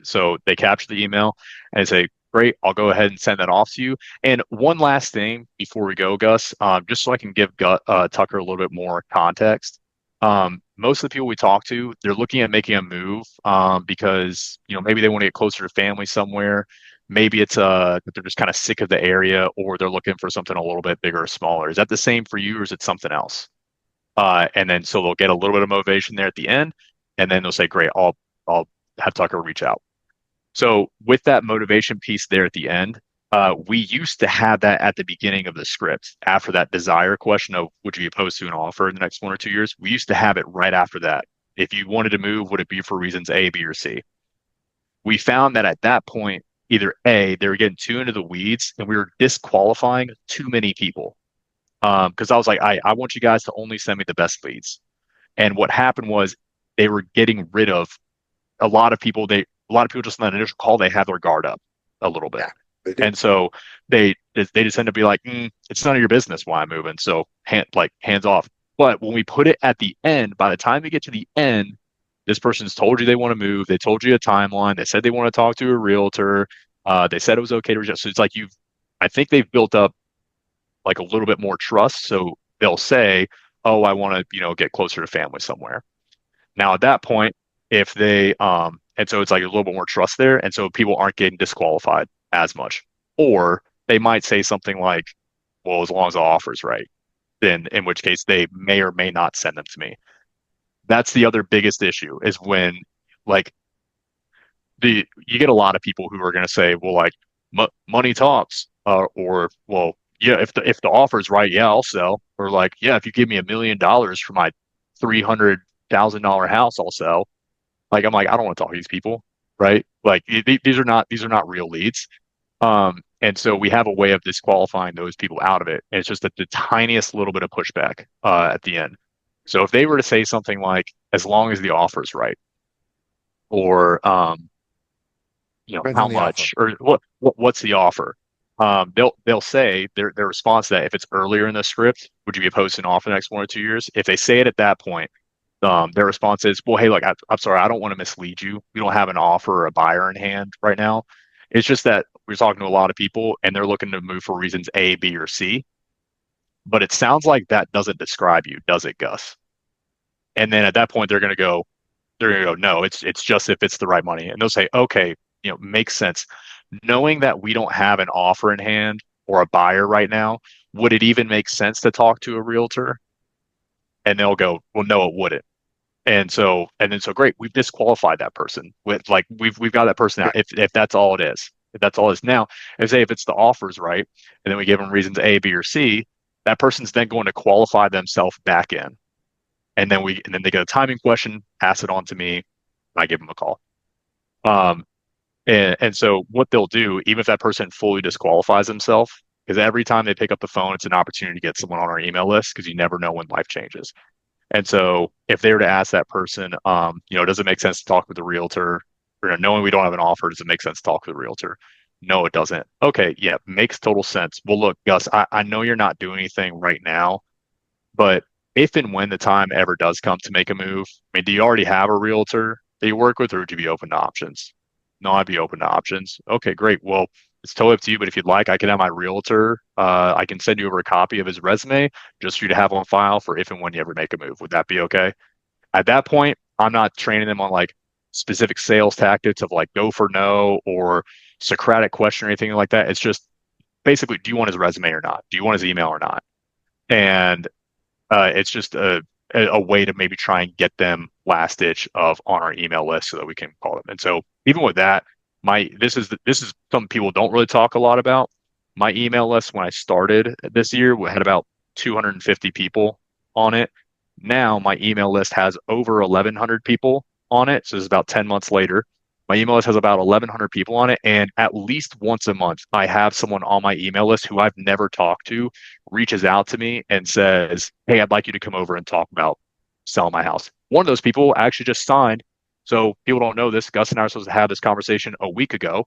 So they capture the email and say, great, I'll go ahead and send that off to you. And one last thing before we go, Gus, just so I can give Tucker a little bit more context. Most of the people we talk to, they're looking at making a move because maybe they want to get closer to family somewhere. Maybe it's that they're just kind of sick of the area, or they're looking for something a little bit bigger or smaller. Is that the same for you, or is it something else? And then so they'll get a little bit of motivation there at the end, and then they'll say, "Great, I'll have Tucker reach out." So with that motivation piece there at the end, we used to have that at the beginning of the script after that desire question of would you be opposed to an offer in the next 1 or 2 years? We used to have it right after that. If you wanted to move, would it be for reasons A, B, or C? We found that at that point, either A, they were getting too into the weeds and we were disqualifying too many people. Because I was like, I want you guys to only send me the best leads. And what happened was they were getting rid of a lot of people just in that initial call, they have their guard up a little bit. Yeah, they do. And so they just end up be like, it's none of your business why I'm moving. So hands off. But when we put it at the end, by the time we get to the end, this person's told you they want to move. They told you a timeline. They said they want to talk to a realtor. They said it was okay to reject. So it's like I think they've built up like a little bit more trust. So they'll say, oh, I want to, get closer to family somewhere. Now at that point, if they and so it's like a little bit more trust there, and so people aren't getting disqualified as much. Or they might say something like, well, as long as the offer's right, then in which case they may or may not send them to me. That's the other biggest issue is when like the you get a lot of people who are going to say, well, like money talks, or well, yeah, if the offer's right, yeah, I'll sell, or like, yeah, if you give me $1 million for my $300,000 house, I'll sell. Like I'm like, I don't want to talk to these people, right? Like these are not real leads. And so we have a way of disqualifying those people out of it. And it's just that the tiniest little bit of pushback at the end. So if they were to say something like, as long as the offer's right, or Depends how on the offer. much, or what's the offer? They'll say their response to that if it's earlier in the script, would you be opposed to an offer the next 1 or 2 years? If they say it at that point, their response is, well, hey, look, I'm sorry, I don't want to mislead you. We don't have an offer or a buyer in hand right now. It's just that we're talking to a lot of people and they're looking to move for reasons A, B, or C. But it sounds like that doesn't describe you, does it, Gus? And then at that point, they're gonna go, no, it's just if it's the right money. And they'll say, okay, makes sense. Knowing that we don't have an offer in hand or a buyer right now, would it even make sense to talk to a realtor? And they'll go, well, no, it wouldn't. And so great, we've disqualified that person with like we've got that person out if that's all it is. If that's all it is now, if it's the offers right, and then we give them reasons A, B, or C, that person's then going to qualify themselves back in. And then they get a timing question, pass it on to me, and I give them a call. Um, and so what they'll do, even if that person fully disqualifies himself, because every time they pick up the phone, it's an opportunity to get someone on our email list because you never know when life changes. And so if they were to ask that person, does it make sense to talk with the realtor? Or knowing we don't have an offer, does it make sense to talk with the realtor? No, it doesn't. Okay, yeah, makes total sense. Well, look, Gus, I know you're not doing anything right now, but if and when the time ever does come to make a move, I mean, do you already have a realtor that you work with, or would you be open to options? No, I'd be open to options. Okay, great. Well, it's totally up to you, but if you'd like, I can have my realtor. I can send you over a copy of his resume just for you to have on file for if and when you ever make a move. Would that be okay? At that point, I'm not training them on like specific sales tactics of like go for no or Socratic question or anything like that. It's just basically, do you want his resume or not? Do you want his email or not? And it's just a way to maybe try and get them last ditch of on our email list so that we can call them. And so even with that, my this is something people don't really talk a lot about. My email list when I started this year had about 250 people on it. Now my email list has over 1,100 people on it. So it's about 10 months later. My email list has about 1,100 people on it. And at least once a month, I have someone on my email list who I've never talked to reaches out to me and says, "Hey, I'd like you to come over and talk about selling my house." One of those people actually just signed. So people don't know this. Gus and I were supposed to have this conversation a week ago.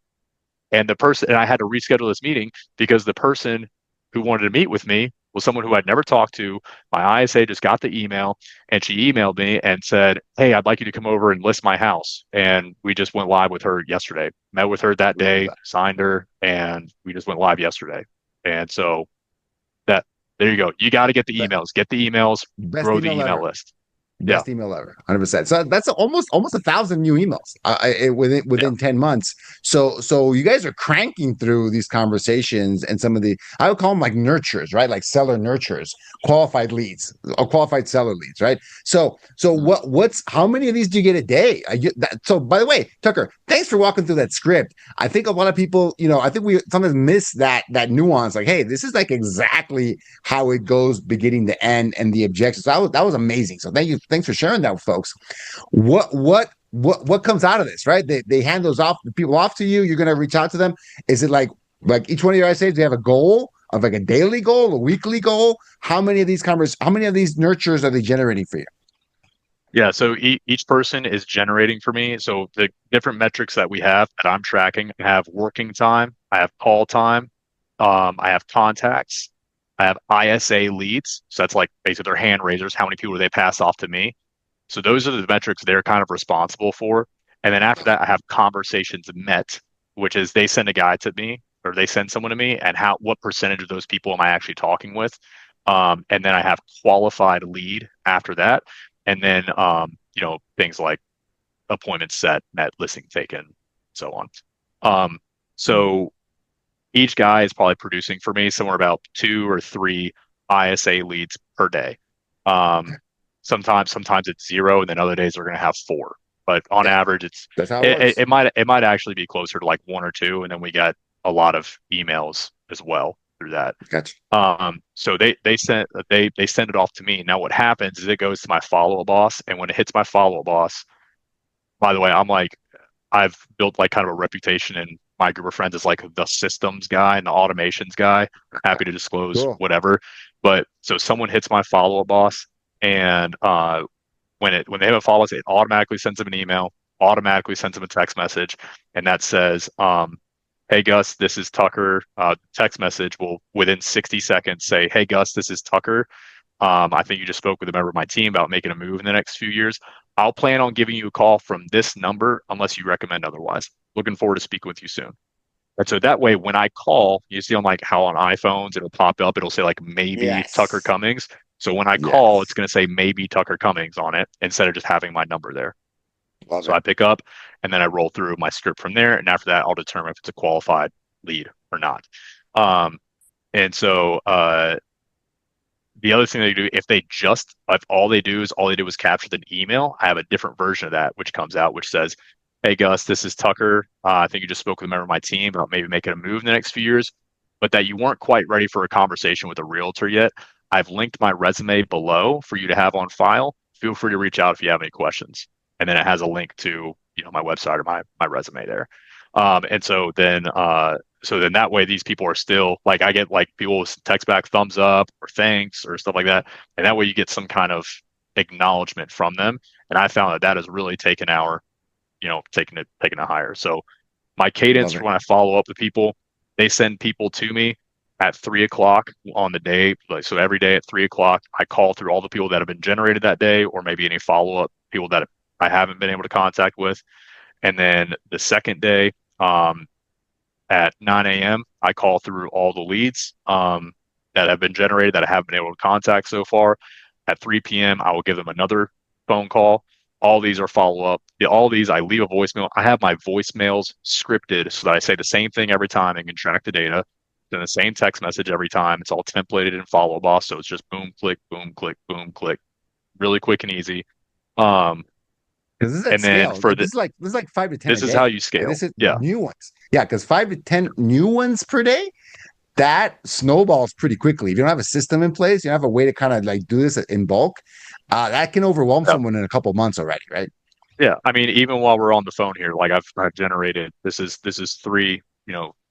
And I had to reschedule this meeting because the person who wanted to meet with me was someone who I'd never talked to. My ISA just got the email and she emailed me and said, "Hey, I'd like you to come over and list my house." And we just went live with her yesterday. Met with her that Love day, that. signed her, and we just went live yesterday. And so that there you go. You got to get the Be- emails, get the emails, Best grow the email email ever. list. Yeah. Best email ever, 100%. So that's almost 1,000 new emails Yeah. within 10 months. So you guys are cranking through these conversations and some of the I would call them like nurtures, right? Like seller nurtures, qualified leads, or qualified seller leads, right? So Mhm. what's how many of these do you get a day? So by the way, Tucker, thanks for walking through that script. I think a lot of people, I think we sometimes miss that nuance. Like, hey, this is like exactly how it goes beginning to end and the objectives. So that was amazing. So thanks for sharing that with folks. What comes out of this, right? They hand those off people off to you. You're gonna reach out to them. Is it like each one of your ISAs, do you have a goal of like a daily goal, a weekly goal? How many of these nurtures are they generating for you? Yeah. So each person is generating for me. So the different metrics that we have that I'm tracking, I have working time, I have call time, I have contacts, I have ISA leads. So that's like basically their hand raisers. How many people do they pass off to me? So those are the metrics they're kind of responsible for. And then after that, I have conversations met, which is they send a guy to me or they send someone to me, and what percentage of those people am I actually talking with? And then I have qualified lead after that, and then things like appointments set, met, listing taken, so on. Um, so each guy is probably producing for me somewhere about 2 or 3 ISA leads per day. Um, sometimes it's zero, and then other days we're going to have 4. But on Yeah, average, that's how it it, it, works. it might actually be closer to like 1 or 2, and then we got a lot of emails as well through that. Gotcha. So they send it off to me. Now what happens is it goes to my follow-up boss, and when it hits my follow-up boss, by the way, I've built like kind of a reputation in my group of friends as like the systems guy and the automations guy. Happy to disclose Cool. whatever. But so someone hits my follow-up boss, and when they have a follow-up, it automatically sends them an email, automatically sends them a text message, and that says, "Hey Gus, this is Tucker." Text message will within 60 seconds say, "Hey Gus, this is Tucker. I think you just spoke with a member of my team about making a move in the next few years. I'll plan on giving you a call from this number unless you recommend otherwise. Looking forward to speaking with you soon." And so that way, when I call, you see on like how on iPhones it'll pop up, it'll say like maybe Tucker Yes. Cummings. So when I call, it's Yes. going to say maybe Tucker Cummings on it instead of just having my number there. Love So it. I pick up and then I roll through my script from there. And after that, I'll determine if it's a qualified lead or not. Um, and so the other thing they do, if all they do is capture the email, I have a different version of that, which comes out, which says, "Hey, Gus, this is Tucker. I think you just spoke with a member of my team about maybe making a move in the next few years, but that you weren't quite ready for a conversation with a realtor yet. I've linked my resume below for you to have on file. Feel free to reach out if you have any questions." And then it has a link to, my website or my resume there. And so then that way these people are still like I get like people text back thumbs up or thanks or stuff like that, and that way you get some kind of acknowledgement from them. And I found that that has really taken taken it higher. So my cadence Love for it. when I follow up with people, they send people to me at 3 o'clock on the day. Like, so every day at 3 o'clock, I call through all the people that have been generated that day, or maybe any follow up people that I haven't been able to contact with. And then the second day, um, at 9 a.m., I call through all the leads that have been generated that I haven't been able to contact so far. At 3 p.m., I will give them another phone call. All these are follow up. All these, I leave a voicemail. I have my voicemails scripted so that I say the same thing every time and can track the data. Then the same text message every time. It's all templated in Follow Boss, so it's just boom, click, boom, click, boom, click, really quick and easy. Um, Because this is at and then scale. for the This is like 5 to 10 a This is how day. you Like scale. this is Yeah. new ones. Yeah, because 5 to 10 new ones per day, that snowballs pretty quickly. If you don't have a system in place, you don't have a way to kind of like do this in bulk. That can overwhelm Yeah. someone in a couple months already, right? Yeah, I mean, even while we're on the phone here, like I've generated this is three,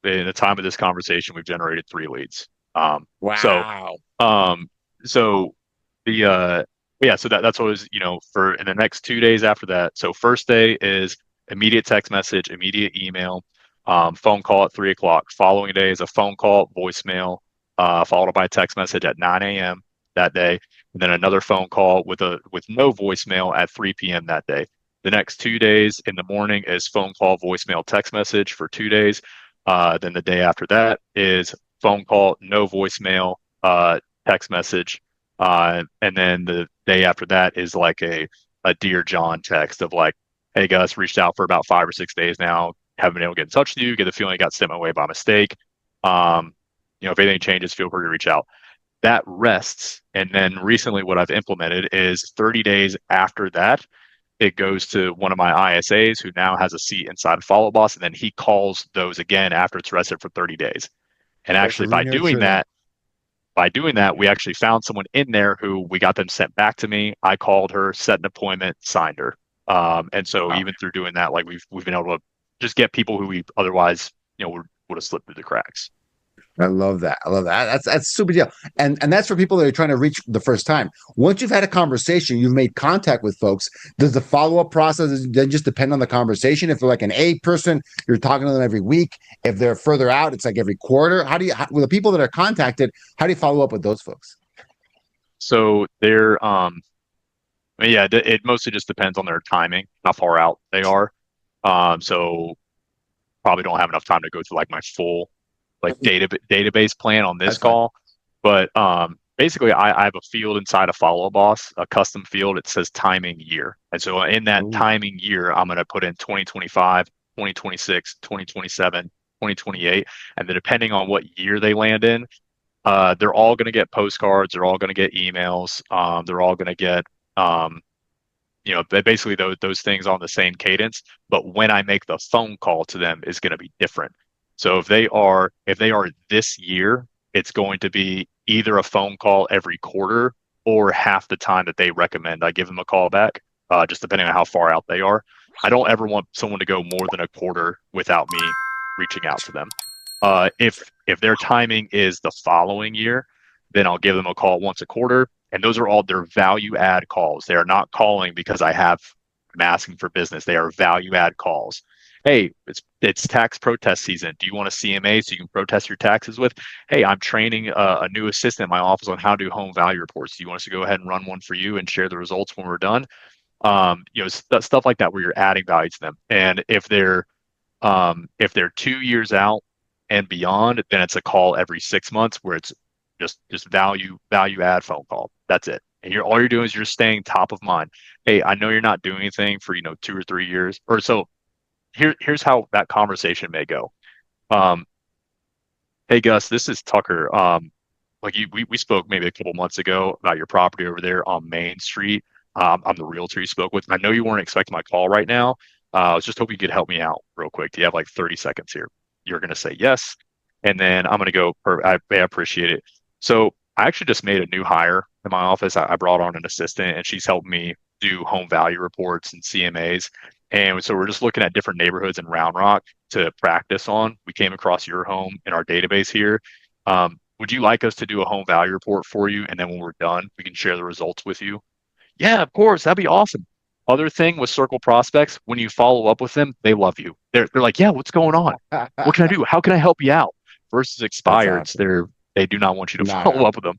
in the time of this conversation, we've generated three leads. So Wow. um so the yeah, so that's what was, for in the next 2 days after that. So first day is immediate text message, immediate email, phone call at 3 o'clock. Following day is a phone call, voicemail, followed by a text message at 9 a.m. that day, and then another phone call with no voicemail at 3 p.m. that day. The next 2 days in the morning is phone call, voicemail, text message for 2 days. Then the day after that is phone call, no voicemail, text message. And then the day after that is like a Dear John text of like, hey, Gus, reached out for about 5 or 6 days now. Haven't been able to get in touch with you. Get the feeling I got sent my way by mistake. Um, if anything changes, feel free to reach out. That rests. And then recently, what I've implemented is 30 days after that, it goes to one of my ISAs who now has a seat inside of Follow Boss, and then he calls those again after it's rested for 30 days. And Start to actually, re-nurture them. by doing that, we actually found someone in there who we got them sent back to me. I called her, set an appointment, signed her. And so Wow. even through doing that, like we've been able to just get people who we otherwise, would have slipped through the cracks. I love that. I love that. That's super deal. And that's for people that are trying to reach the first time. Once you've had a conversation, you've made contact with folks. Does the follow-up process then just depend on the conversation? If they're like an A person, you're talking to them every week. If they're further out, it's like every quarter. With the people that are contacted, how do you follow up with those folks? So they're yeah, it mostly just depends on their timing, how far out they are. So probably don't have enough time to go through like my full like database plan on this That's fine. call. But basically, I have a field inside of Follow Boss, a custom field. It says timing year. And so in that Ooh. timing year, I'm going to put in 2025, 2026, 2027, 2028. And then depending on what year they land in, they're all going to get postcards. They're all going to get emails. They're all going to get, um, basically those things on the same cadence. But when I make the phone call to them is going to be different. So if they are this year, it's going to be either a phone call every quarter or half the time that they recommend I give them a call back, just depending on how far out they are. I don't ever want someone to go more than a quarter without me reaching out to them. If their timing is the following year, then I'll give them a call once a quarter, and those are all their value add calls. They are not calling because I'm asking for business. They are value add calls. Hey, it's tax protest season. Do you want a CMA so you can protest your taxes with? Hey, I'm training a new assistant in my office on how to do home value reports. Do you want us to go ahead and run one for you and share the results when we're done? Stuff like that where you're adding value to them. And if they're 2 years out and beyond, then it's a call every 6 months where it's just value add phone call. That's it. And all you're doing is you're staying top of mind. Hey, I know you're not doing anything for 2 or 3 years or so. Here's how that conversation may go. Um, hey Gus, this is Tucker. We spoke maybe a couple months ago about your property over there on Main Street. I'm the realtor you spoke with. I know you weren't expecting my call right now. I was just hoping you could help me out real quick. Do you have like 30 seconds here? You're going to say yes. And then I'm going to go, I appreciate it. So I actually just made a new hire in my office. I brought on an assistant and she's helped me do home value reports and CMAs. And so we're just looking at different neighborhoods in Round Rock to practice on. We came across your home in our database here. Would you like us to do a home value report for you? And then when we're done, we can share the results with you. Yeah, of course. That'd be awesome. Other thing with Circle Prospects, when you follow up with them, they love you. They're like, yeah, what's going on? What can I do? How can I help you out? Versus That's expireds, awesome. they do not want you to Nah. follow up with them.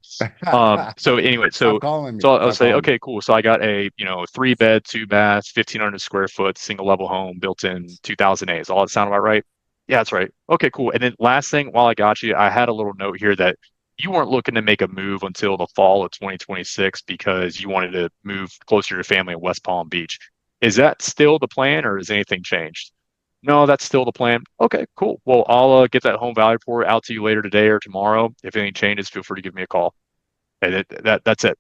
So anyway, Stop calling me. so I'll Stop say, calling me. okay, cool. So I got a, 3 bed, 2 bath, 1,500 square foot, single level home built in 2008. Is all that sound about right? Yeah, that's right. Okay, cool. And then last thing, while I got you, I had a little note here that you weren't looking to make a move until the fall of 2026 because you wanted to move closer to your family in West Palm Beach. Is that still the plan, or has anything changed? No, that's still the plan. Okay, cool. Well, I'll get that home value report out to you later today or tomorrow. If anything changes, feel free to give me a call. And that's it.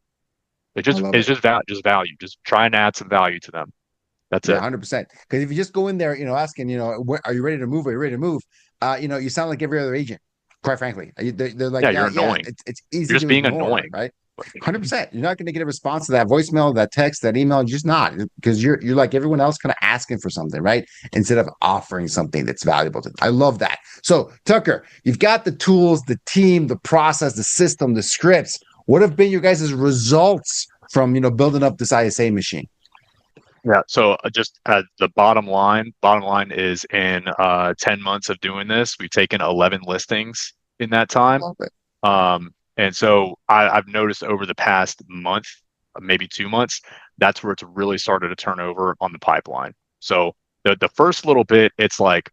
I love It's it. just value. Just try and add some value to them. That's Yeah, it. 100%. Because if you just go in there, asking, are you ready to move? Are you ready to move? You sound like every other agent, quite frankly. They're Yeah, like, you're yeah, annoying. it's easy You're just to being ignore, annoying. right? 100%. You're not going to get a response to that voicemail, that text, that email. You're just not, because you're like everyone else, kind of asking for something, right? Instead of offering something that's valuable to them. I love that. So, Tucker, you've got the tools, the team, the process, the system, the scripts. What have been your guys' results from building up this ISA machine? Yeah. So just the bottom line is in 10 months of doing this, we've taken 11 listings in that time. Love it. And so I've noticed over the past month, maybe 2 months, that's where it's really started to turn over on the pipeline. So the first little bit, it's like, to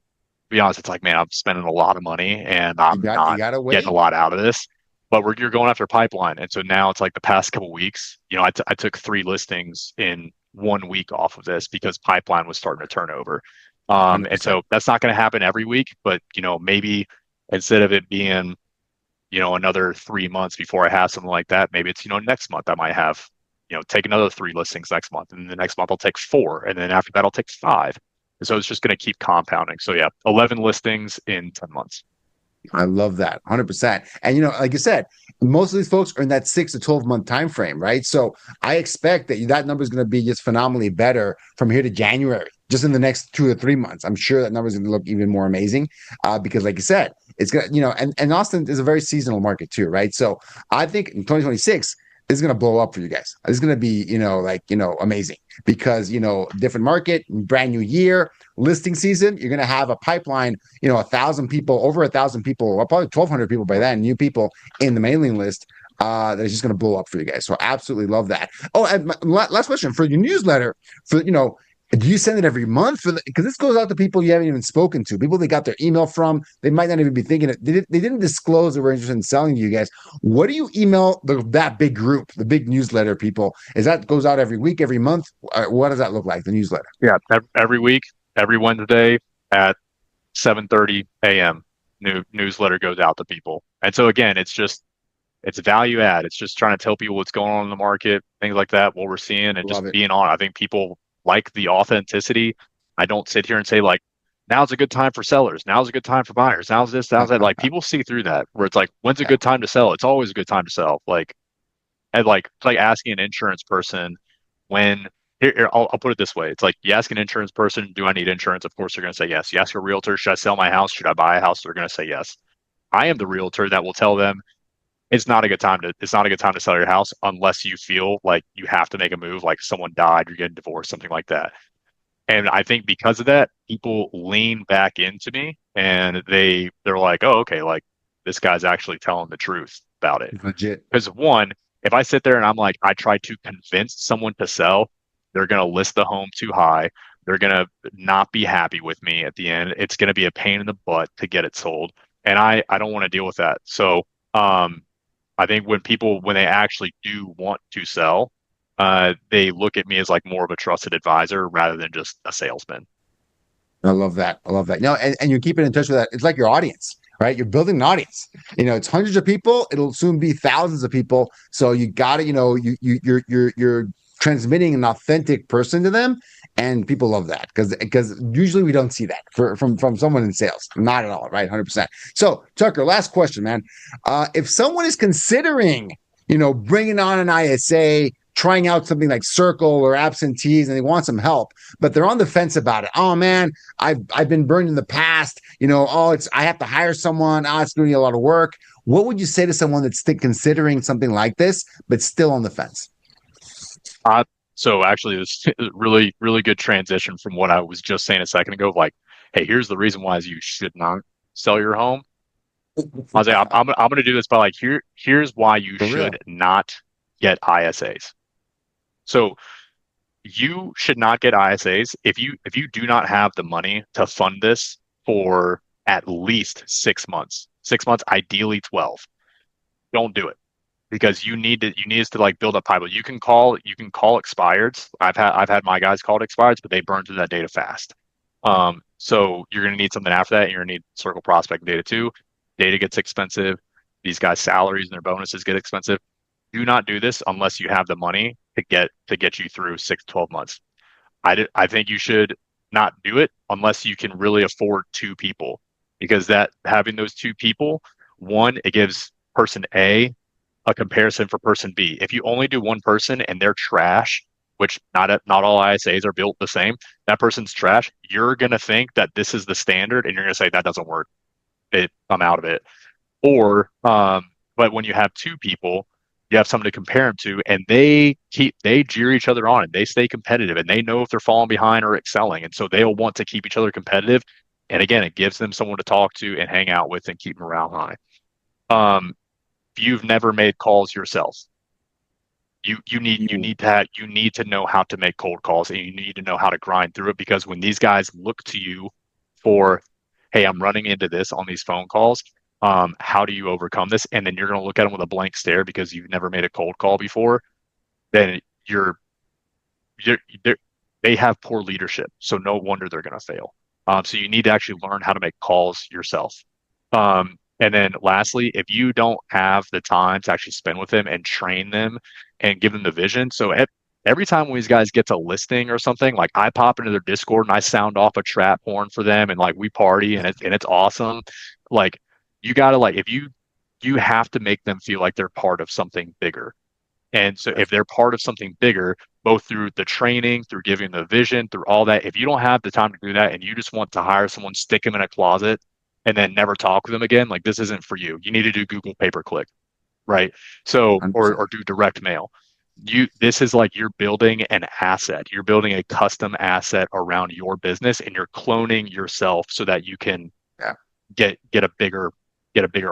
be honest, it's like, man, I'm spending a lot of money and You I'm got you not got to getting a wait. lot out of this. But you're going after pipeline. And so now it's like the past couple weeks, I took 3 listings in 1 week off of this because pipeline was starting to turn over. And 100%. so that's not going to happen every week, but maybe instead of it being another 3 months before I have something like that. Maybe it's, next month I might have, take another 3 listings next month. And the next month I'll take 4. And then after that, I'll take 5. And so it's just going to keep compounding. So yeah, 11 listings in 10 months. I love that 100%. And like you said, most of these folks are in that 6 to 12 month time frame, right? So I expect that number is going to be just phenomenally better from here to January, just in the next 2 to 3 months. I'm sure that number is going to look even more amazing because, like you said, it's gonna, and Austin is a very seasonal market too, right? So I think in 2026 is going to blow up for you guys. It's going to be, amazing because, different market, brand new year, listing season. You're going to have a pipeline, 1,000 people, over 1,000 people, well, probably 1,200 people by then, new people in the mailing list. That is just going to blow up for you guys. So absolutely love that. Oh, and last question for your newsletter. For do you send it every month? Because this goes out to people you haven't even spoken to, people they got their email from. They might not even be thinking it. They didn't disclose they were interested in selling to you guys. What do you email that big group, the big newsletter people? Is that goes out every week, every month? What does that look like? The newsletter. Yeah. Every week, every Wednesday at 7:30 a.m. Newsletter goes out to people. And so again, it's value add. It's just trying to tell people what's going on in the market, things like that, what we're seeing, and just Love it. being on. I think people like the authenticity. I don't sit here and say like, now's a good time for sellers. Now's a good time for buyers. Now's this, now's that. Like people see through that where it's like, when's a Yeah. good time to sell? It's always a good time to sell. Like, and like, it's like asking an insurance person when, I'll put it this way. It's like you ask an insurance person, do I need insurance? Of course, they're going to say yes. You ask a realtor, should I sell my house? Should I buy a house? They're going to say yes. I am the realtor that will tell them it's not a good time to sell your house unless you feel like you have to make a move, like someone died, you're getting divorced, something like that. And I think because of that, people lean back into me and they're like, oh, okay, like this guy's actually telling the truth about it. Legit. Because one, if I sit there and I'm like, I try to convince someone to sell, they're gonna list the home too high. They're gonna not be happy with me at the end. It's gonna be a pain in the butt to get it sold. And I don't want to deal with that. So I think when they actually do want to sell, they look at me as like more of a trusted advisor rather than just a salesman. I love that. I love that. No, and you're keeping in touch with that. It's like your audience, right? You're building an audience. It's hundreds of people. It'll soon be thousands of people. So you got to, you're transmitting an authentic person to them, and people love that because usually we don't see that from someone in sales. Not at all, right? 100%. So Tucker, last question, man. If someone is considering, bringing on an ISA trying out something like Circle or absentees and they want some help, but they're on the fence about it. Oh man, I've been burned in the past. I have to hire someone. It's doing a lot of work. What would you say to someone that's considering something like this, but still on the fence? So actually, this is really, really good transition from what I was just saying a second ago. Like, hey, here's the reason why you should not sell your home. I was like, I'm going to do this by like, here's why you For should real. not get ISAs. So you should not get ISAs if you do not have the money to fund this for at least 6 months. 6 months, ideally 12. Don't do it because you need us to like build up pipeline. You can call expireds. I've had my guys called expireds, but they burn through that data fast. So you're gonna need something after that, and you're gonna need Circle prospect data too. Data gets expensive. These guys' salaries and their bonuses get expensive. Do not do this unless you have the money to get you through 6 to 12 months. I think you should not do it unless you can really afford two people, because that having those two people, one, it gives person A comparison for person B. If you only do one person and they're trash, which not all ISAs are built the same, that person's trash, you're gonna think that this is the standard and you're gonna say that doesn't work. I'm out of it. Or but when you have two people, you have something to compare them to, and they jeer each other on and they stay competitive and they know if they're falling behind or excelling. And so they'll want to keep each other competitive. And again, it gives them someone to talk to and hang out with and keep morale high. Um, if you've never made calls yourself, you need to know how to make cold calls, and you need to know how to grind through it, because when these guys look to you for, hey, I'm running into this on these phone calls, how do you overcome this? And then you're going to look at them with a blank stare because you've never made a cold call before. Then you're they have poor leadership, so no wonder they're going to fail. So you need to actually learn how to make calls yourself. And then lastly, if you don't have the time to actually spend with them and train them and give them the vision. So every time these guys get to listing or something, like I pop into their Discord and I sound off a trap horn for them and like we party and it's awesome. Like you gotta like if you have to make them feel like they're part of something bigger. And so if they're part of something bigger, both through the training, through giving the vision, through all that, if you don't have the time to do that and you just want to hire someone, stick them in a closet and then never talk with them again, like this isn't for you. You need to do Google pay-per-click, right? So, or do direct mail. This is like you're building an asset. You're building a custom asset around your business and you're cloning yourself so that you can Yeah. get a bigger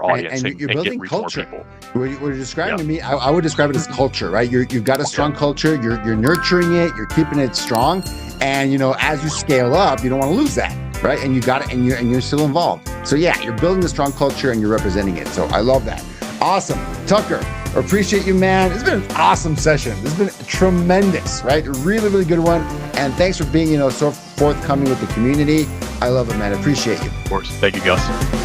audience and you're and building reach more culture. people. What you're describing Yeah. to me, I would describe it as culture, right? You've got a strong culture. You're nurturing it. You're keeping it strong. And as you scale up, you don't want to lose that, right? And you got it, and you're still involved. So yeah, you're building a strong culture and you're representing it. So I love that. Awesome, Tucker. Appreciate you, man. It's been an awesome session. This has been tremendous, right? A really, really good one. And thanks for being, so forthcoming with the community. I love it, man. Appreciate you. Of course. Thank you, Gus.